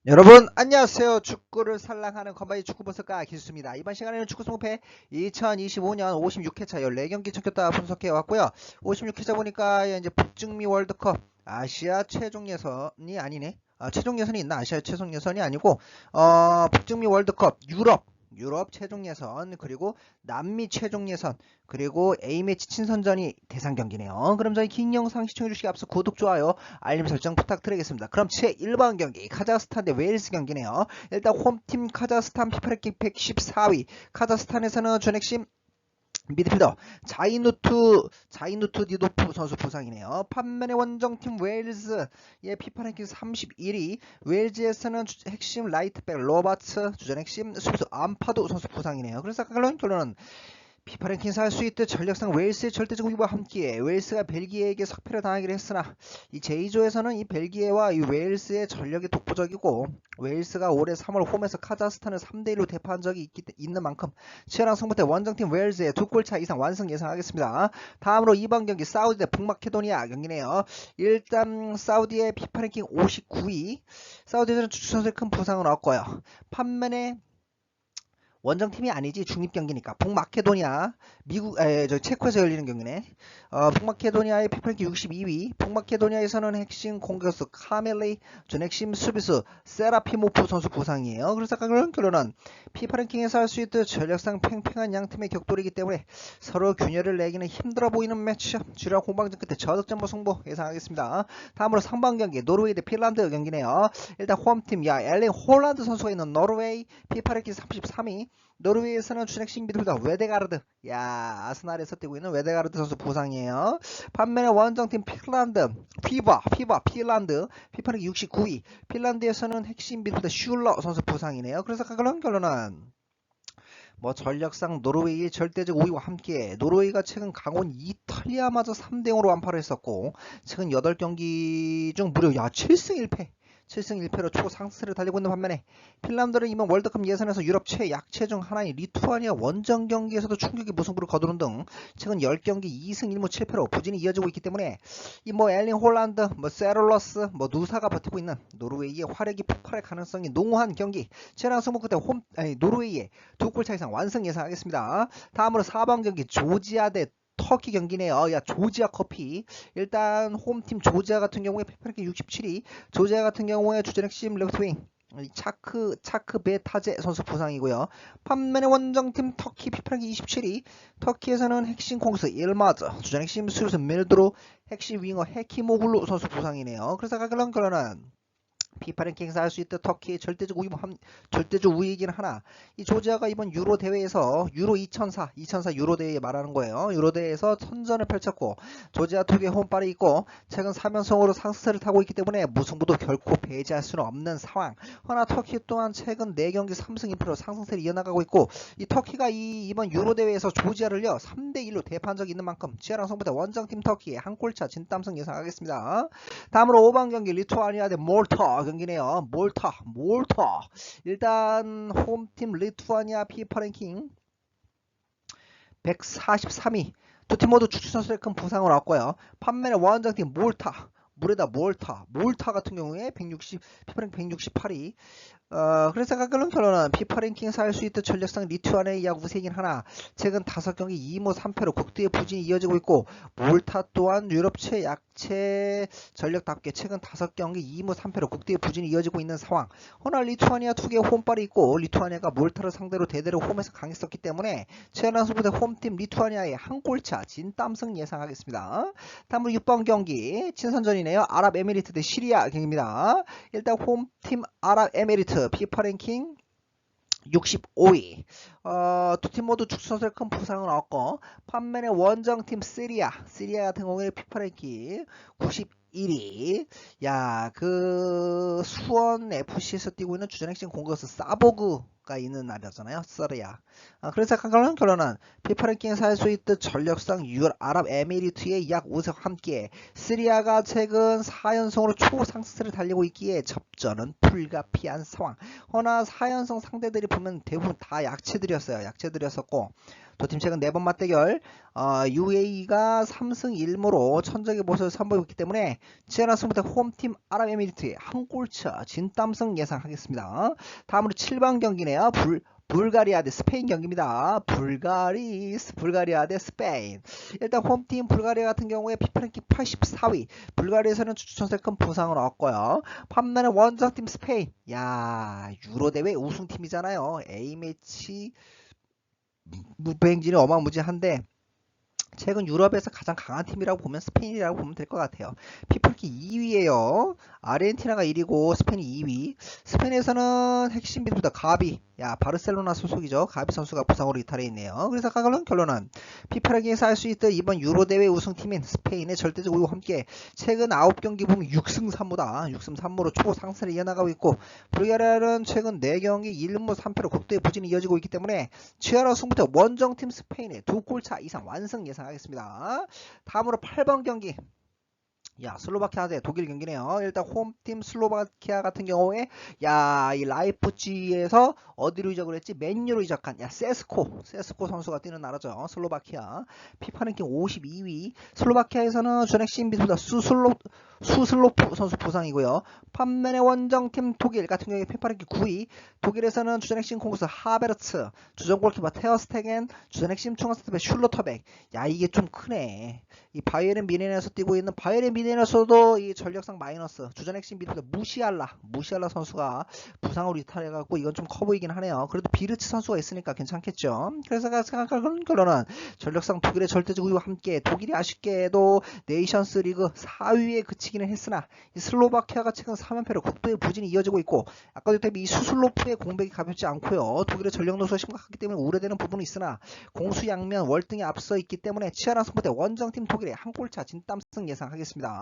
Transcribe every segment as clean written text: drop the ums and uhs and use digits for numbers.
여러분 안녕하세요. 축구를 살랑하는 건바이 축구분석가 기수입니다. 이번 시간에는 축구 송패 2025년 56회차 14경기 청겼다 분석해 왔고요. 56회차 보니까 이제 북중미 월드컵 아시아 최종 예선이 아니네. 최종 예선이 있나? 아시아 최종 예선이 아니고 북중미 월드컵 유럽 최종 예선, 그리고 남미 최종 예선, 그리고 A매치 친선전이 대상 경기네요. 그럼 저희 긴 영상 시청해주시기 앞서 구독, 좋아요, 알림 설정 부탁드리겠습니다. 그럼 제1번 경기 카자흐스탄 대 웨일스 경기네요. 일단 홈팀 카자흐스탄 피파 랭킹 114위. 카자흐스탄에서는 전액심 미드필더 자이누트 디도프 선수 부상이네요. 반면에 원정팀 웨일즈의 피파 랭킹 31위. 웨일즈에서는 핵심 라이트백 로바츠, 주전 핵심 수비수 암파도 선수 부상이네요. 그래서 결론은 피파 랭킹에서 할 수 있듯 전력상 웨일스의 절대적 우위와 함께 웨일스가 벨기에에게 석패를 당하기로 했으나 이 제2조에서는 이 벨기에와 이 웨일스의 전력이 독보적이고, 웨일스가 올해 3월 홈에서 카자흐스탄을 3대1로 대파한 적이 있는 만큼 치열한 승부 때 원정팀 웨일즈의 2골차 이상 완승 예상하겠습니다. 다음으로 2번 경기 사우디 대 북마케도니아 경기네요. 일단 사우디의 피파 랭킹 59위. 사우디에서는 주축 선수의 큰 부상은 없고요. 반면에 원정팀이 아니지, 중립 경기니까 북마케도니아, 저 체코에서 열리는 경기네. 북마케도니아의 피플랭킹 62위. 북마케도니아에서는 핵심 공격수 카멜리, 전 핵심 수비수 세라피모프 선수 부상이에요. 그래서 결론은 피파 랭킹에서 할 수 있듯 전력상 팽팽한 양 팀의 격돌이기 때문에 서로 균열을 내기는 힘들어 보이는 매치업, 주력 공방전 끝에 저득점보 승부 예상하겠습니다. 다음으로 3번 경기 노르웨이 대 핀란드 경기네요. 일단 홈팀 엘링 홀란드 선수가 있는 노르웨이, 피파 랭킹 33위. 노르웨이에서는 주력식 미드필더 웨데가르드, 아스날에서 뛰고 있는 웨데가르드 선수 부상이에요. 반면에 원정팀 핀란드, 핀란드 피파랭 69위. 핀란드에서는 핵심 미드필더 슐러 선수 부상이네요. 그래서 결론은 전력상 노르웨이의 절대적 우위와 함께 노르웨이가 최근 강원 이탈리아마저 3대0으로 완파를 했었고, 최근 8경기 중 무려 7승 1패 7승 1패로 초상승세를 달리고 있는 반면에 핀란드는 이번 월드컵 예선에서 유럽 최약체 중 하나인 리투아니아 원정 경기에서도 충격의 무승부를 거두는 등 최근 10경기 2승 1무 7패로 부진이 이어지고 있기 때문에 이 엘링 홀란드, 세롤러스, 누사가 버티고 있는 노르웨이의 화력이 폭발할 가능성이 농후한 경기, 치열한 승부 끝에 노르웨이의 2골 차 이상 완승 예상하겠습니다. 다음으로 4번 경기 조지아 대 터키 경기네요. 조지아 커피. 일단 홈팀 조지아 같은 경우에 피파랭킹 67위. 조지아 같은 경우에 주전 핵심 레프트윙 차크 베타제 선수 부상이고요. 반면에 원정팀 터키 피파랭킹 27위. 터키에서는 핵심 공수 일마즈, 주전 핵심 수비수 밀드로, 핵심 윙어 헤키모글루 선수 부상이네요. 그래서 결론은 피파 랭킹에서 할 수 있듯 터키의 절대적 우위이긴 하나, 이 조지아가 이번 유로 대회에서 유로 2004 유로 대회 말하는 거예요. 유로 대회에서 선전을 펼쳤고 조지아 특유의 홈발이 있고 최근 3연승으로 상승세를 타고 있기 때문에 무승부도 결코 배제할 수는 없는 상황. 허나 터키 또한 최근 4경기 3승 2패로 상승세를 이어나가고 있고, 이 터키가 이번 유로 대회에서 조지아를요 3대1로 대파한 적이 있는 만큼 치열한 승부대 원정팀 터키의 한 골차 진땀승 예상하겠습니다. 다음으로 5번 경기 리투아니아 대 몰타 경기네요. 몰타. 일단 홈팀 리투아니아 피파 랭킹 143위. 두 팀 모두 주축 선수의 큰 부상을 얻고요. 반면에 원정팀 몰타 같은 경우에 피파 랭킹 168위. 그래서 결론은 피파 랭킹에서 할 수 있듯 전력상 리투아니아의 약 우세이긴 하나 최근 5경기 2무 3패로 극도의 부진이 이어지고 있고, 몰타 또한 유럽 최약체 전력답게 최근 5경기 2무 3패로 극도의 부진이 이어지고 있는 상황. 허나 리투아니아 투개의 홈발이 있고 리투아니아가 몰타를 상대로 대대로 홈에서 강했었기 때문에 치열한 승부대 홈팀 리투아니아의 한 골차 진땀승 예상하겠습니다. 다음으로 6번 경기 친선전이네요. 아랍에미리트 대 시리아 경기입니다. 일단 홈팀 아랍에미리트 피파 랭킹 65위. 두 팀 모두 축구 선수의 큰 부상은 없고, 반면에 원정팀 시리아 같은 경우에 피파 랭킹 91위. 수원 FC에서 뛰고 있는 주전 핵심 공격수 사보그가 있는 나라잖아요. 시리아. 그래서 결론은 피파 랭킹에서 할 수 있듯 전력상 아랍에미리트의 약 우세와 함께 시리아가 최근 4연승으로 초상승세를 달리고 있기에 접전은 불가피한 상황. 허나 4연승 상대들이 보면 대부분 다 약체들이었었고, 두 팀 최근 4번 맞대결 UAE가 3승 1무로 천적의 모습을 선보이고 있기 때문에 치열한 승부 대 홈팀 아랍에미리트의 한 골차 진땀승 예상하겠습니다. 다음으로 7번 경기네요. 불가리아 대 스페인 경기입니다. 불가리아 대 스페인. 일단 홈팀 불가리아 같은 경우에 피파랭킹 84위. 불가리아에서는 추천세 큰 부상을 얻고요. 반면에 원정팀 스페인. 야, 유로 대회 우승팀이잖아요. A매치 무배행진이 어마무지한데 최근 유럽에서 가장 강한 팀이라고 보면 스페인이라고 보면 될 것 같아요. 피파랭킹 2위에요. 아르헨티나가 1위고 스페인이 2위. 스페인에서는 핵심 미드필더 가비, 바르셀로나 소속이죠. 가비 선수가 부상으로 이탈해 있네요. 그래서 결론은 피파랭킹에서 할 수 있던 이번 유로 대회 우승팀인 스페인의 절대적 우위와 함께 최근 9경기 보면 6승 3무다. 6승 3무로 초상승을 이어나가고 있고 불가리아는 최근 4경기 1무 3패로 국도의 부진이 이어지고 있기 때문에 치열한 승부대 원정팀 스페인의 2골차 이상 완승 예상하겠습니다. 다음으로 8번 경기. 슬로바키아 대 독일 경기네요. 일단 홈팀 슬로바키아 같은 경우에 이 라이프치히에서 어디로 이적을 했지? 맨유로 이적한 세스코 선수가 뛰는 나라죠. 슬로바키아. 피파 랭킹 52위. 슬로바키아에서는 전액 미드필더 수슬로프 선수 부상이고요. 반면에 원정팀 독일 같은 경우에 피파 랭킹 9위. 독일에서는 주전핵심 공격수 하베르츠, 주전 골키퍼 테어스테겐, 주전핵심 중앙스톱의 슐로터백. 이게 좀 크네. 이 바이에른 뮌헨에서 뛰고 있는 바이에른 뮌헨에서도 이 전력상 마이너스 주전 핵심 미드필더 무시알라 선수가 부상으로 이탈해갖고 이건 좀 커 보이긴 하네요. 그래도 비르츠 선수가 있으니까 괜찮겠죠. 그래서 생각하는 결론은 전력상 독일의 절대적 우위와 함께 독일이 아쉽게도 네이션스 리그 4위에 그치기는 했으나 이 슬로바키아가 최근 3연패로 국도의 부진이 이어지고 있고 아까도 했다시피 이 수슬로프의 공백이 가볍지 않고요. 독일의 전력 노수가 심각하기 때문에 우려되는 부분이 있으나 공수양면 월등히 앞서 있기 때문에 치열한 승부대 원정팀 독일의 한 골차 진땀승 예상하겠습니다.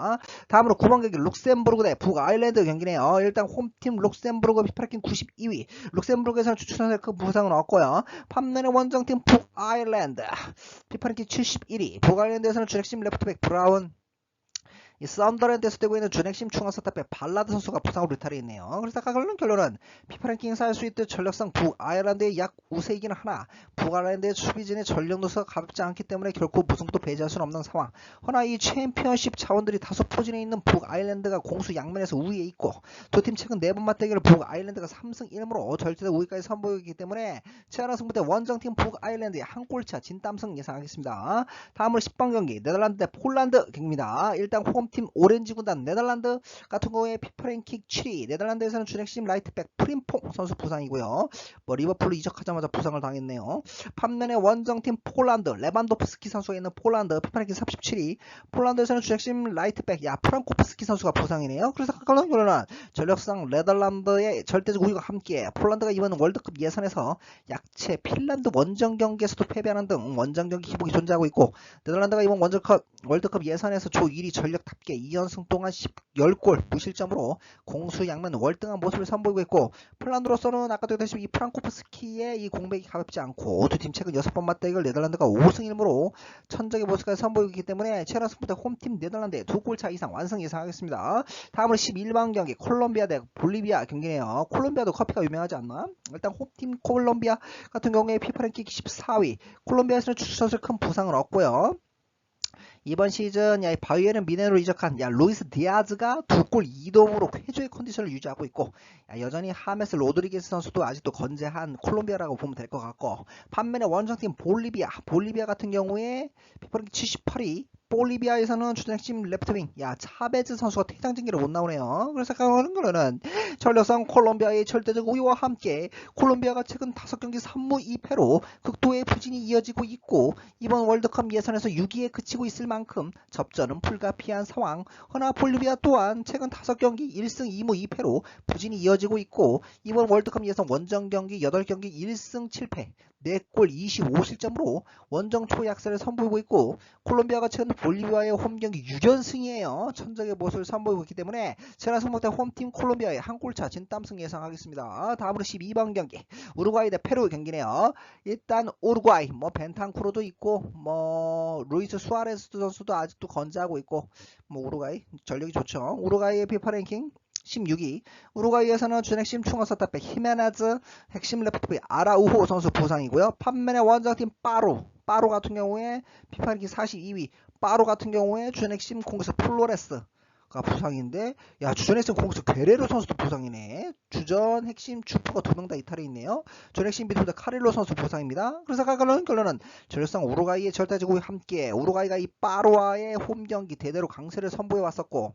다음으로 9번 경기 룩셈부르크 대 북아일랜드 경기네요. 일단 홈팀 룩셈부르크 피파랭킹 92위. 룩셈부르크에서는 추천할 큰 부상을 얻고요. 반면에 원정팀 북아일랜드 피파랭킹 71위. 북아일랜드에서는 주핵심 레프트백 브라운, 이 썬더랜드에서 뛰고 있는 준핵심 중앙스탑의 발라드 선수가 부상으로 이탈해 있네요. 그래서 결론은 피파랭킹에서 할 수 있듯 전력상 북아일랜드의 약 우세이기는 하나 북아일랜드의 수비진의 전력 노수가 가볍지 않기 때문에 결코 무승도 배제할 수는 없는 상황. 허나 이 챔피언십 자원들이 다소 포진해 있는 북아일랜드가 공수 양면에서 우위에 있고 두 팀 최근 4번 맞대결을 북아일랜드가 3승 1무로 절대적 우위까지 선보이기 때문에 치열한 승부대 원정팀 북아일랜드의 한 골차 진땀승 예상하겠습니다. 다음으로 10번 경기 네덜란드 대 폴란드 경기입니다. 일단 홈팀 오렌지 군단 네덜란드 같은 경우에 피파랭킹 7위. 네덜란드에서는 주핵심 라이트백 프림퐁 선수 부상이고요. 리버풀로 이적하자마자 부상을 당했네요. 반면에 원정팀 폴란드 레반도프스키 선수가 있는 폴란드 피파랭킹 37위. 폴란드에서는 주핵심 라이트백 프랑코프스키 선수가 부상이네요. 그래서 결론은 전력상 네덜란드의 절대적 우위와 함께 폴란드가 이번 월드컵 예선에서 약체 핀란드 원정 경기에서도 패배하는 등 원정 경기 기복이 존재하고 있고 네덜란드가 이번 월드컵 예선에서 조 1위 전력답게 2연승 동안 10골 무실점으로 공수양면 월등한 모습을 선보이고 있고 폴란드로서는 아까도 얘기했듯이 이 프랑코프스키의 이 공백이 가볍지 않고 두 팀 최근 6번 맞대결 네덜란드가 5승 1무로 천적의 모습까지 선보이고 있기 때문에 치열한 승부대 홈팀 네덜란드의 2골차 이상 완승 예상하겠습니다. 다음으로 11번 경기 콜롬비아 대 볼리비아 경기네요. 콜롬비아도 커피가 유명하지 않나? 일단 홈팀 콜롬비아 같은 경우에 피파랭킹 14위. 콜롬비아에서는 추천을 큰 부상을 얻고요. 이번 시즌 바이에른 뮌헨으로 이적한 루이스 디아즈가 2골 2도움으로 쾌조의 컨디션을 유지하고 있고 여전히 하메스 로드리게스 선수도 아직도 건재한 콜롬비아라고 보면 될 것 같고 반면에 원정팀 볼리비아 같은 경우에 피파랭킹 78위. 볼리비아에서는 주전핵심 레프트윙 차베즈 선수가 퇴장 징계로 못 나오네요. 그래서 결론은 전력상 콜롬비아의 절대적 우위와 함께 콜롬비아가 최근 5경기 3무 2패로 극도의 부진이 이어지고 있고 이번 월드컵 예선에서 6위에 그치고 있을 만큼 접전은 불가피한 상황. 허나 볼리비아 또한 최근 5경기 1승 2무 2패로 부진이 이어지고 있고 이번 월드컵 예선 원정 경기 8경기 1승 7패 4골 25실점으로 원정 초약세를 선보이고 있고 콜롬비아가 최근 볼리비아의 홈경기 6연승이에요. 천적의 모습을 선보이고 있기 때문에 제라 승부대 홈팀 콜롬비아의 한 골차 진땀승 예상하겠습니다. 다음으로 12번 경기 우루과이 대 페루 경기네요. 일단 우루과이 벤탄쿠르도 있고 루이스 수아레스 선수도 아직도 건재하고 있고 우루과이 전력이 좋죠. 우루과이의 피파 랭킹 16위 우루과이에서는 주전 핵심 충원서탑백 히메네즈, 핵심 레프트백 아라우호 선수 부상이고요. 반면에 원정팀 빠로 같은 경우에 피파 랭킹 42위 빠로 같은 경우에 주전 핵심 공격수 플로레스가 부상인데, 야, 주전 핵심 공격수 게레로 선수도 부상이네. 주전 핵심 주포가 2명 다 이탈해 있네요. 주전 핵심 미드필더 카릴로 선수 부상입니다. 그래서 결론은 전력상 우루과이의 절대제국과 함께 우루과이가 이 빠로와의 홈 경기 대대로 강세를 선보여 왔었고,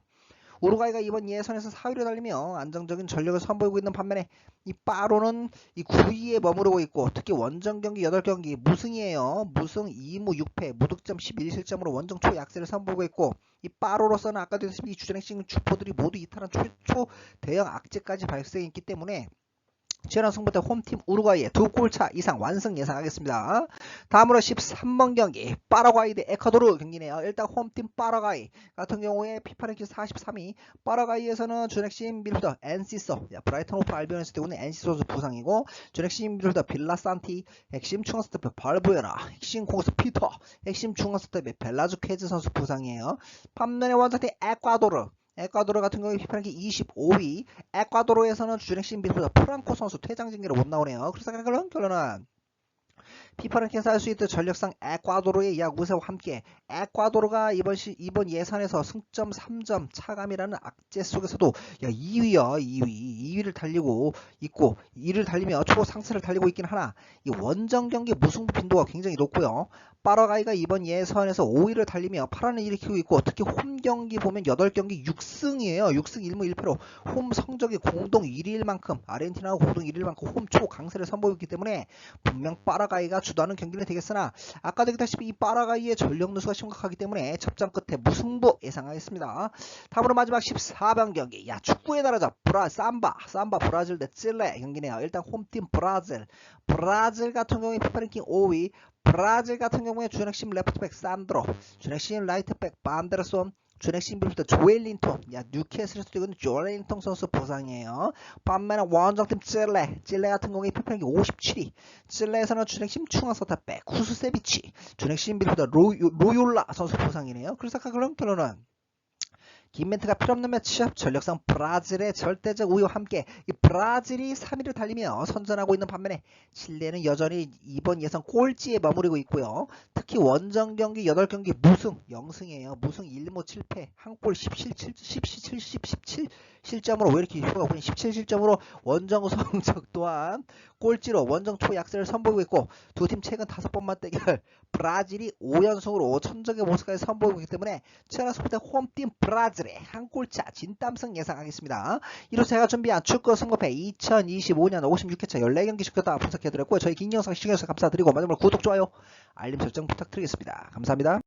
우루과이가 이번 예선에서 4위를 달리며 안정적인 전력을 선보이고 있는 반면에 이 빠로는 이 9위에 머무르고 있고, 특히 원정 경기 8경기 무승이에요. 무승 2무 6패 무득점 11실점으로 원정 초약세를 선보이고 있고, 이 빠로로서는 아까도 했듯이 주전 핵심 주포들이 모두 이탈한 최초 대형 악재까지 발생했기 때문에 치열한 승부대 홈팀 우루과이의 2골차 이상 완승 예상하겠습니다. 다음으로 13번 경기 파라과이 대 에콰도르 경기네요. 일단 홈팀 파라과이 같은 경우에 피파 랭킹 43위 파라과이에서는 준핵심 미드필더 엔시소, 브라이턴 오프 알비온에서 뛰고 있는 엔시소 선수 부상이고, 준핵심 미드필더 빌라산티, 핵심 중앙스텝 발부에라, 핵심 공격수 피터, 핵심 중앙스텝 벨라주케즈 선수 부상이에요. 반면에 원정팀 에콰도르 같은 경우에 피파 랭킹 25위 에콰도르에서는 주전 핵심 미드필더 프랑코 선수 퇴장 징계로 못 나오네요. 그래서 결론은 피파 랭킹에서 할 수 있던 전력상 에콰도르의 약 우세와 함께 에콰도르가 이번 예선에서 승점 3점 차감이라는 악재 속에서도 2위를 달리고 있고, 2위를 달리며 초상승을 달리고 있긴 하나 이 원정 경기 무승부 빈도가 굉장히 높고요. 파라과이가 이번 예선에서 5위를 달리며 8위를 일으키고 있고, 특히 홈 경기 보면 8경기 6승이에요. 6승 1무 1패로 홈 성적이 공동 1위일 만큼, 아르헨티나가 공동 1위일 만큼 홈 초강세를 선보이기 때문에 분명 파라과이가 주도하는 경기는 되겠으나, 아까도 얘기했다시피 이 파라과이의 전력 누수가 심각하기 때문에 접전 끝에 무승부 예상하겠습니다. 다음으로 마지막 14번 경기, 축구의 나라죠. 삼바 브라질 대 칠레 경기네요. 일단 홈팀 브라질 같은 경우에 피파 랭킹 5위 브라질 같은 경우에 주넥심 레프트백 산드로, 주넥심 라이트백 반데르손, 주넥심 미드필더 조엘린통, 뉴캐슬에서 뛰고 있는 조엘린통 선수 부상이에요. 반면에 원정팀 칠레 같은 경우에 피파 랭킹 57위 칠레에서는 주넥심 중앙서탑백 쿠스세비치, 주넥심 미드필더 로율라 선수 부상이네요. 그래서 결론은 긴 멘트가 필요없는 매치업, 전력상 브라질의 절대적 우위와 함께 이 브라질이 3위를 달리며 선전하고 있는 반면에 칠레는 여전히 이번 예선 꼴찌에 머무르고 있고요. 특히 원정 경기 8경기 무승 0승이에요. 무승 1무 7패, 한골 17 실점으로, 왜 이렇게 휴가 보니 17실점으로 원정 성적 또한 꼴찌로 원정 초약세를 선보이고 있고, 두 팀 최근 5번 맞대결 브라질이 5연승으로 천적의 모습까지 선보이고 있기 때문에 치열한 승부대 홈팀 브라질의 한 골차 진땀승 예상하겠습니다. 이로써 제가 준비한 축구 승부패 2025년 56회차 14경기씩 다 분석해드렸고요. 저희 긴 영상 시청해주셔서 감사드리고 마지막으로 구독, 좋아요, 알림 설정 부탁드리겠습니다. 감사합니다.